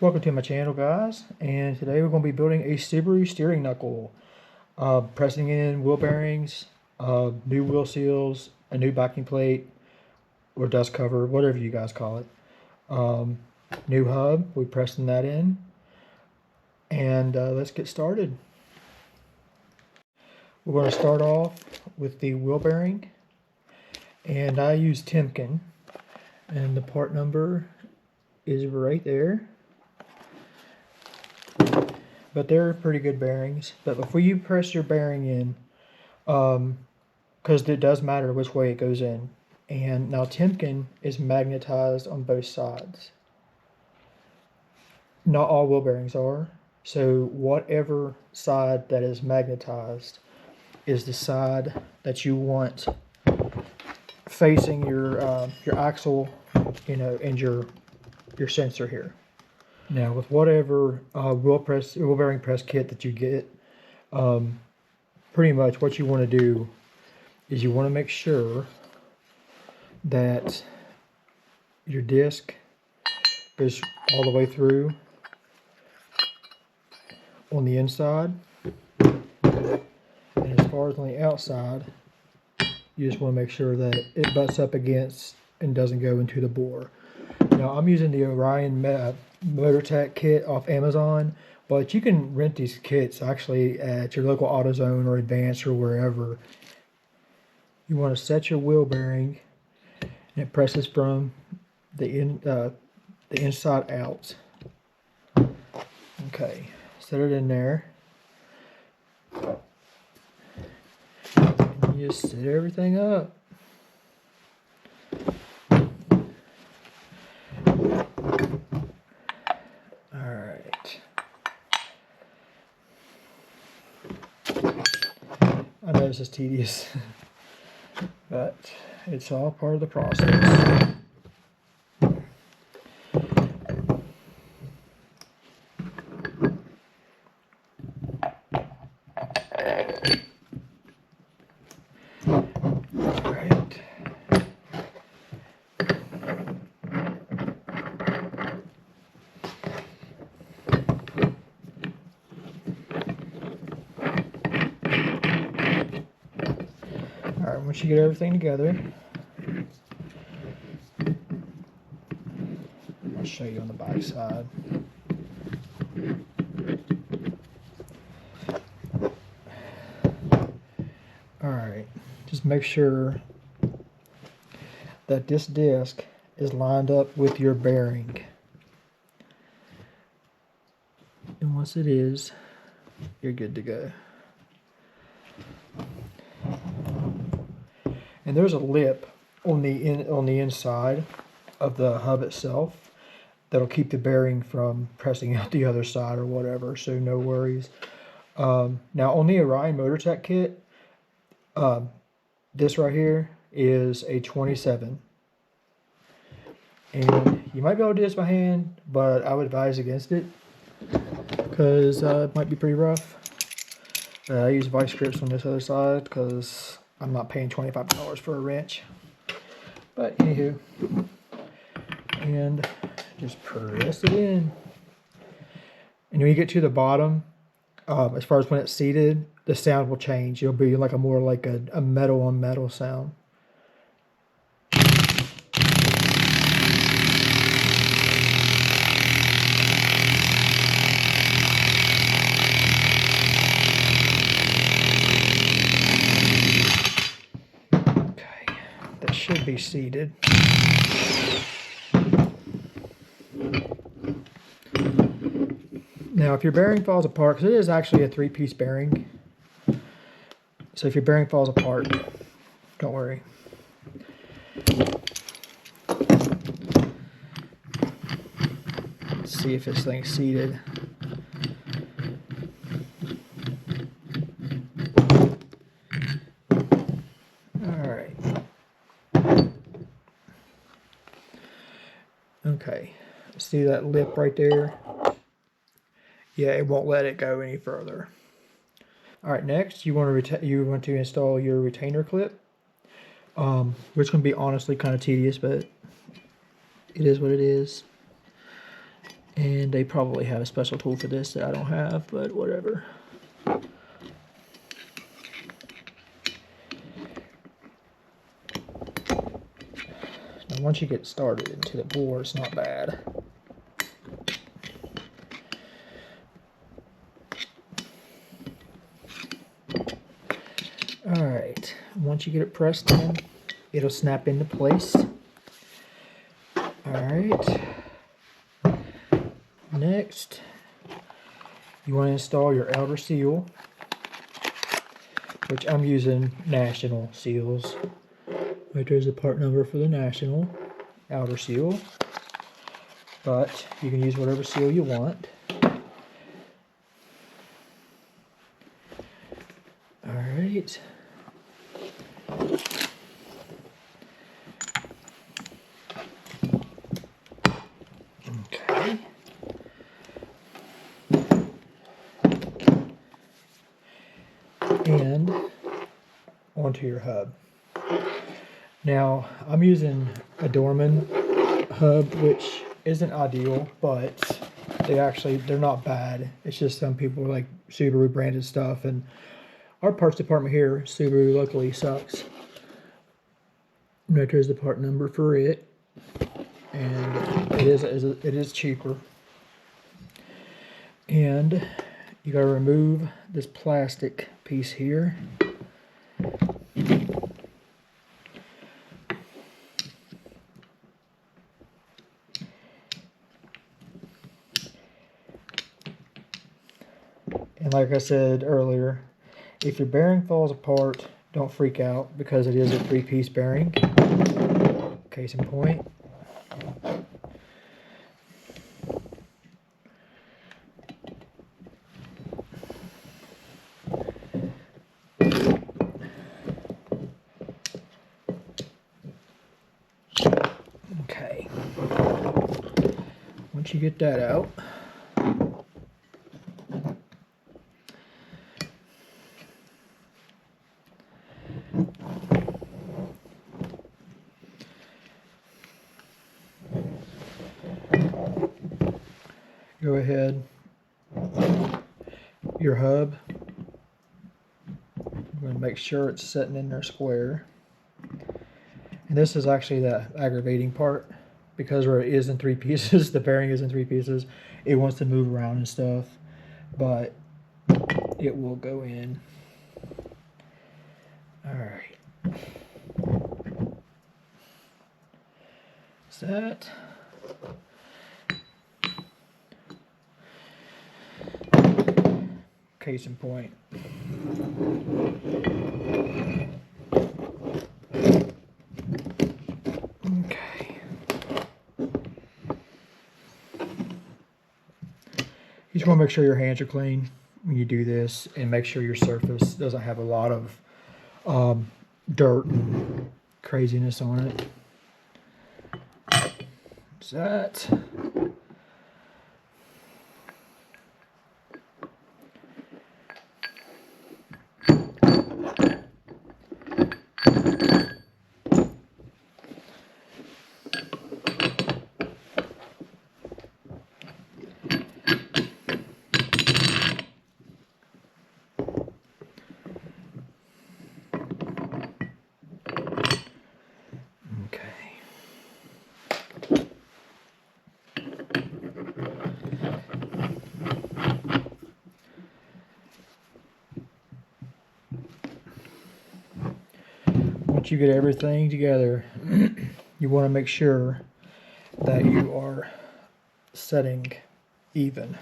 Welcome to my channel, guys, and today we're going to be building a Subaru steering knuckle, pressing in wheel bearings, new wheel seals, a new backing plate or dust cover, whatever you guys call it, new hub, we're pressing that in, and let's get started. We're going to start off with the wheel bearing, and I use Timken, and the part number is right there. But they're pretty good bearings. But before you press your bearing in, because it does matter which way it goes in. And now Timken is magnetized on both sides. Not all wheel bearings are. So whatever side that is magnetized is the side that you want facing your axle, and your sensor here. Now, with whatever wheel bearing press kit that you get, pretty much what you want to do is you want to make sure that your disc goes all the way through on the inside, and as far as on the outside, you just want to make sure that it butts up against and doesn't go into the bore. Now, I'm using the Orion MotorTech kit off Amazon, but you can rent these kits actually at your local AutoZone or Advance or wherever. You want to set your wheel bearing, and it presses from the inside out. Okay, set it in there. And you just set everything up. I know this is tedious, but it's all part of the process. Alright, once you get everything together, I'll show you on the back side. Alright, just make sure that this disc is lined up with your bearing. And once it is, you're good to go. And there's a lip on the inside of the hub itself that'll keep the bearing from pressing out the other side or whatever, so no worries. Now on the Orion MotorTech kit, this right here is a 27. And you might be able to do this by hand, but I would advise against it because it might be pretty rough. I use vice grips on this other side because I'm not paying $25 for a wrench. But anywho, and just press it in. And when you get to the bottom, as far as when it's seated, the sound will change. It'll be like more like a metal on metal sound. Should be seated. Now, if your bearing falls apart, because it is actually a 3-piece bearing, so if your bearing falls apart, don't worry. Let's see if this thing's seated. Okay, see that lip right there? Yeah, it won't let it go any further. All right, next you want to install your retainer clip, which can be honestly kind of tedious, but it is what it is. And they probably have a special tool for this that I don't have, but whatever. Now once you get started into the bore, it's not bad. Alright, once you get it pressed in, it'll snap into place. Alright, next you want to install your outer seal, which I'm using National seals. Right there's the part number for the National outer seal, but you can use whatever seal you want. Alright. Okay. And onto your hub. Now I'm using a Dorman hub, which isn't ideal, but they're not bad. It's just some people like Subaru branded stuff, and our parts department here, Subaru, luckily sucks. Right there's the part number for it, and it is cheaper. And you gotta remove this plastic piece here. And like I said earlier, if your bearing falls apart, don't freak out, because it is a 3-piece bearing. Case in point. Okay. Once you get that out, go ahead, your hub, I'm going to make sure it's sitting in there square. And this is actually the aggravating part, because where it is in 3 pieces, the bearing is in 3 pieces, it wants to move around and stuff, but it will go in. Alright. Is that? Case in point. Okay. You just want to make sure your hands are clean when you do this, and make sure your surface doesn't have a lot of dirt and craziness on it. Is that? Once you get everything together, you want to make sure that you are setting even.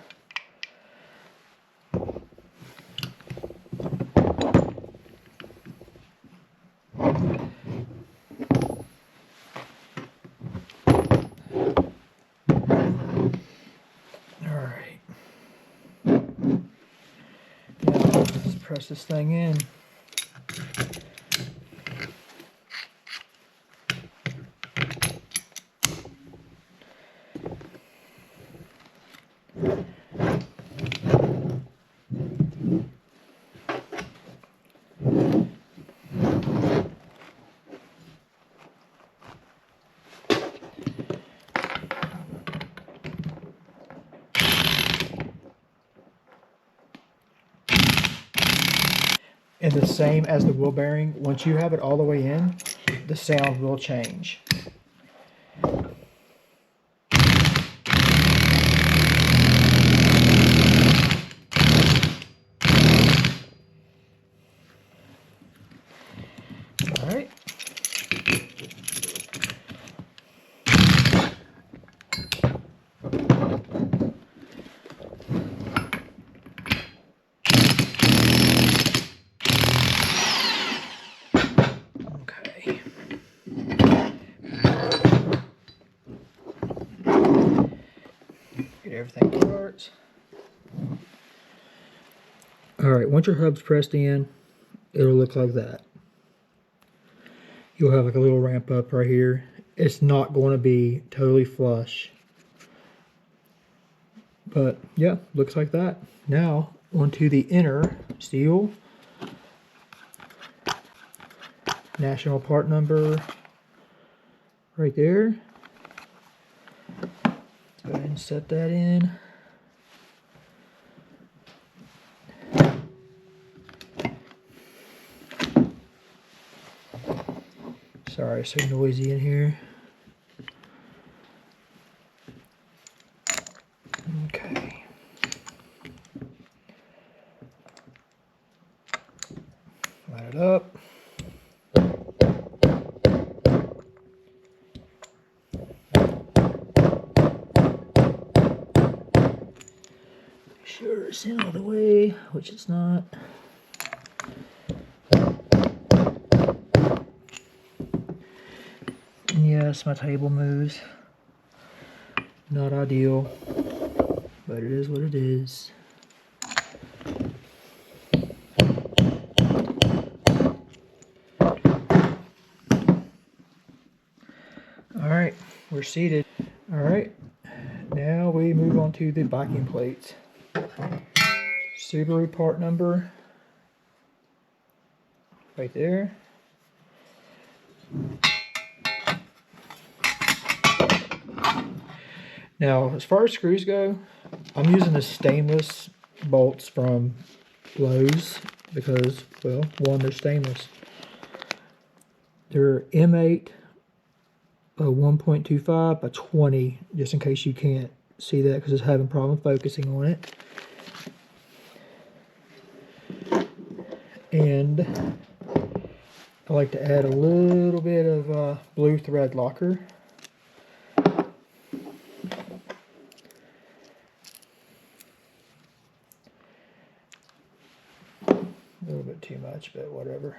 Alright. Now let's press this thing in. And the same as the wheel bearing, once you have it all the way in, the sound will change. All right. Okay. Get everything apart. All right, once your hub's pressed in, it'll look like that. You'll have like a little ramp up right here. It's not going to be totally flush. But yeah, looks like that. Now onto the inner steel. National part number right there. Go ahead and set that in. Sorry, it's so noisy in here. Okay. Line it up. Sure it's in all the way, which it's not. And yes, my table moves. Not ideal, but it is what it is. All right, we're seated. All right, now we move on to the backing plates. Subaru part number right there. Now, as far as screws go, I'm using the stainless bolts from Lowe's because, well, one, they're stainless. They're M8 1.25 by 20, just in case you can't see that because it's having a problem focusing on it. And I like to add a little bit of blue thread locker. A little bit too much, but whatever.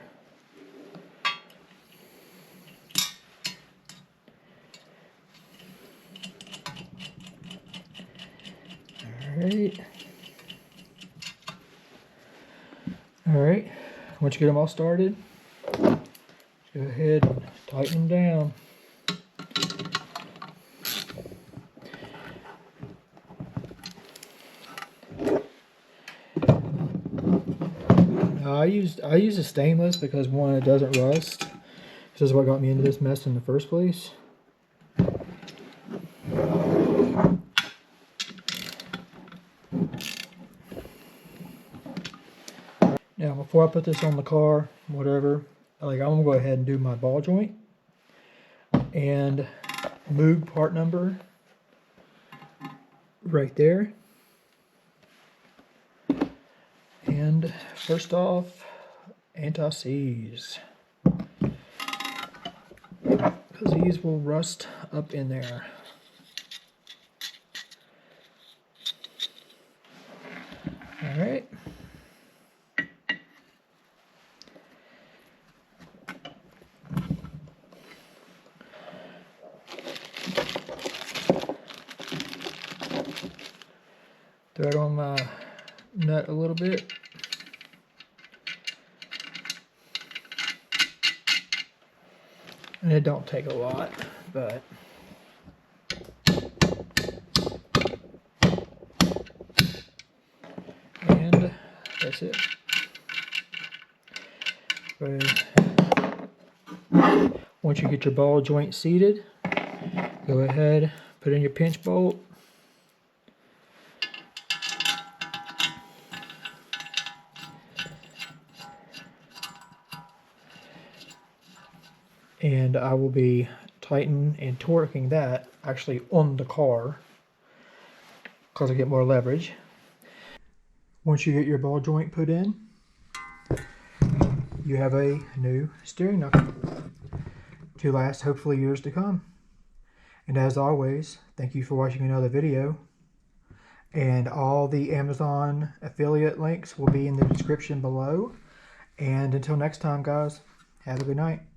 Alright. Alright. Once you get them all started, go ahead and tighten them down. Now I use a stainless because one, it doesn't rust. This is what got me into this mess in the first place. Now before I put this on the car, whatever, like I'm gonna go ahead and do my ball joint and Moog part number right there. And first off, anti-seize, because these will rust up in there. All right. Throw it on my nut a little bit. And it don't take a lot, but and that's it. Once you get your ball joint seated, go ahead, put in your pinch bolt. and I will be tightening and torquing that actually on the car because I get more leverage. Once you get your ball joint put in, you have a new steering knuckle to last hopefully years to come. And as always, thank you for watching another video. And all the Amazon affiliate links will be in the description below. And until next time, guys, have a good night.